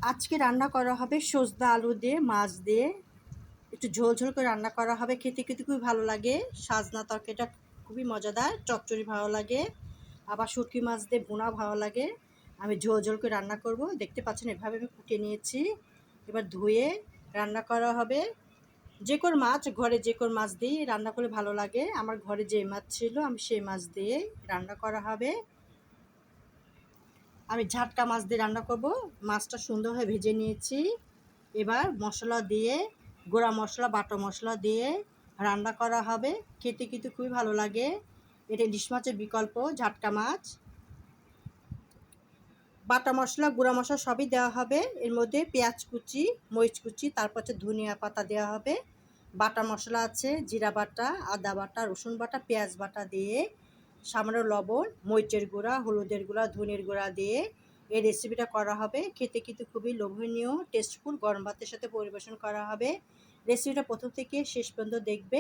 আজকে রান্না করা হবে সজনা আলু দিয়ে মাছ দিয়ে একটু ঝোল ঝোল করে রান্না করা হবে। খেতে কিন্তু খুবই ভালো লাগে। সাজনা তরকারিটা খুবই মজাদার, চচ্চড়ি ভালো লাগে, আবার শুটকি মাছ দিয়ে ভুনা ভালো লাগে। আমি ঝোল ঝোল করে রান্না করব। দেখতে পাচ্ছেন এভাবে আমি কুটিয়ে নিয়েছি। এবার ধুয়ে রান্না করা হবে। যে কোনো মাছ, ঘরে যে কোনো মাছ দিয়ে রান্না করলে ভালো লাগে। আমার ঘরে যে মাছ ছিল আমি সেই মাছ দিয়ে রান্না করা হবে। আমি ঝাটকা মাছ দিয়ে রান্না করব। মাছটা সুন্দরভাবে ভেজে নিয়েছি। এবার মশলা দিয়ে, গুঁড়া মশলা, বাটা মশলা দিয়ে রান্না করা হবে। খেতে কিন্তু খুবই ভালো লাগে। এটা ইলিশ মাছের বিকল্প, ঝাটকা মাছ। বাটা মশলা, গুঁড়া মশলা সবই দেওয়া হবে। এর মধ্যে পেঁয়াজ কুচি, মরিচ কুচি, তারপর হচ্ছে ধনিয়া পাতা দেওয়া হবে। বাটা মশলা আছে জিরা বাটা, আদা বাটা, রসুন বাটা, পেঁয়াজ বাটা দিয়ে, সামান্য লবণ, মরিচের গুঁড়া, হলুদের গুঁড়া, ধনের গুঁড়া দিয়ে এই রেসিপিটা করা হবে। খেতে কিন্তু খুবই লোভনীয়, টেস্টফুল, গরম ভাতের সাথে পরিবেশন করা হবে। রেসিপিটা প্রথম থেকে শেষ পর্যন্ত দেখবে।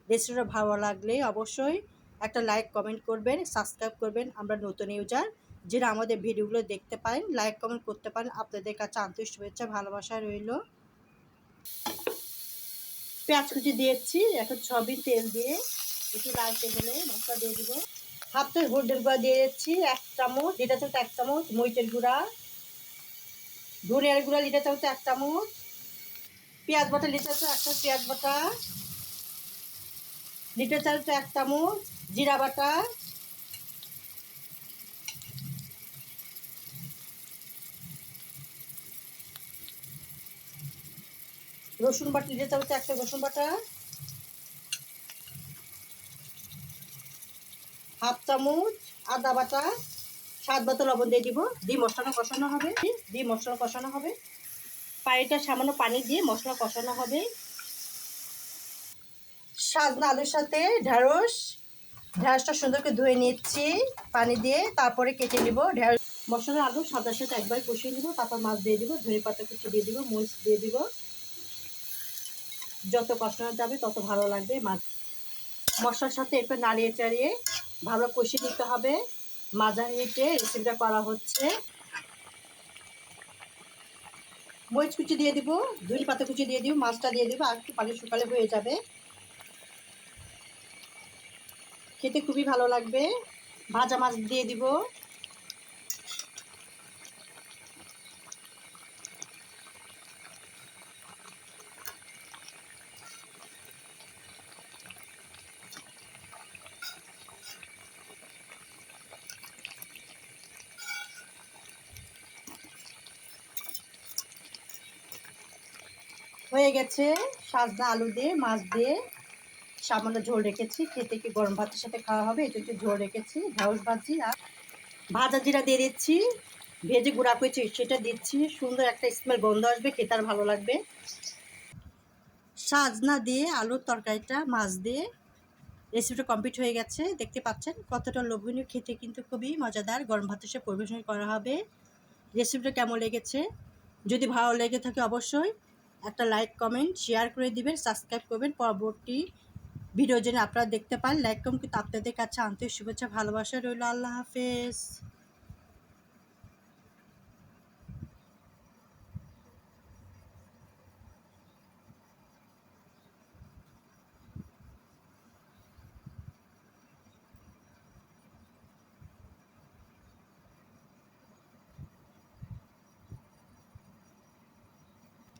রেসিপিটা ভালো লাগলে অবশ্যই একটা লাইক, কমেন্ট করবেন, সাবস্ক্রাইব করবেন। আমরা নতুন ইউজার, যারা আমাদের ভিডিওগুলো দেখতে পারেন, লাইক কমেন্ট করতে পারেন। আপনাদের কাছে আন্তরিক শুভেচ্ছা, ভালোবাসা রইল। পেঁয়াজ কুচি দিয়েছি। এখন সয়াবিন তেল দিয়ে একটু লালচে হলে মশলা দিয়ে দিব। হাফ চামচ হলুদের গুঁড়া দিয়ে দিচ্ছি, 1 চামচ, লিটার চামচ 1 চামচ মরিচের গুঁড়া, ধনিয়ার গুঁড়া লিটার চামচ 1 চামচ, পেঁয়াজ বাটা লিটার চামচ 1 চামচ, পেঁয়াজ বাটা লিটার চামচ 1 চামচ, জিরা বাটা, রসুন বাটা লিটার চামচ 1 চামচ, রসুন বাটা হাফ চামচ, আদা বাটা, স্বাদ মতো লবণ দিয়ে দিব। দিয়ে মশলা কষানো হবে। পানিটা সামান্য পানি দিয়ে মশলা কষানো হবে। সাজনা আলুর সাথে ঢেঁড়সটা সুন্দর করে ধুয়ে নিচ্ছি পানি দিয়ে, তারপরে কেটে নিব। ঢেঁড়স মশলা আলু সাদার সাথে একবার কষিয়ে নিব, তারপর মাছ দিয়ে দিব, ধনে পাতা কুচি দিয়ে দিব, মরিচ দিয়ে দিব। যত কষানো যাবে তত ভালো লাগবে। মাছ মশলার সাথে একটু নাড়িয়ে চাড়িয়ে ভালো কষিয়ে নিতে হবে। মাঝারি হিটে রেসিপিটা করা হচ্ছে। মরিচ কুচি দিয়ে দিব, ধনে পাতা কুচি দিয়ে দিব, মাছটা দিয়ে দিব, আর একটু পানি শুকালে হয়ে যাবে। খেতে খুবই ভালো লাগবে। ভাজা মাছ দিয়ে দিব। হয়ে গেছে। সাজনা আলু দিয়ে মাছ দিয়ে সামান্য ঝোল রেখেছি। খেতে কি গরম ভাতের সাথে খাওয়া হবে, এটা একটু ঝোল রেখেছি। ঢেঁড়স ভাজি আর ভাজা জিরা দিয়ে দিচ্ছি, ভেজে গুঁড়া করেছি সেটা দিচ্ছি। সুন্দর একটা স্মেল, গন্ধ আসবে, খেতে আর ভালো লাগবে। সাজনা দিয়ে আলুর তরকারিটা মাছ দিয়ে রেসিপিটা কমপ্লিট হয়ে গেছে। দেখতে পাচ্ছেন কতটা লোভনীয়, খেতে কিন্তু খুবই মজাদার। গরম ভাতের সাথে পরিবেশন করা হবে। রেসিপিটা কেমন লেগেছে? যদি ভালো লেগে থাকে অবশ্যই একটা লাইক, কমেন্ট, শেয়ার করে দিবেন, সাবস্ক্রাইব করবেন। পরবর্তী ভিডিও যেন আপনারা দেখতে পান। লাইক কমেন্ট কিন্তু আপনাদের কাছে আন্তরিক শুভেচ্ছা, ভালোবাসা রইল। আল্লাহ হাফেজ।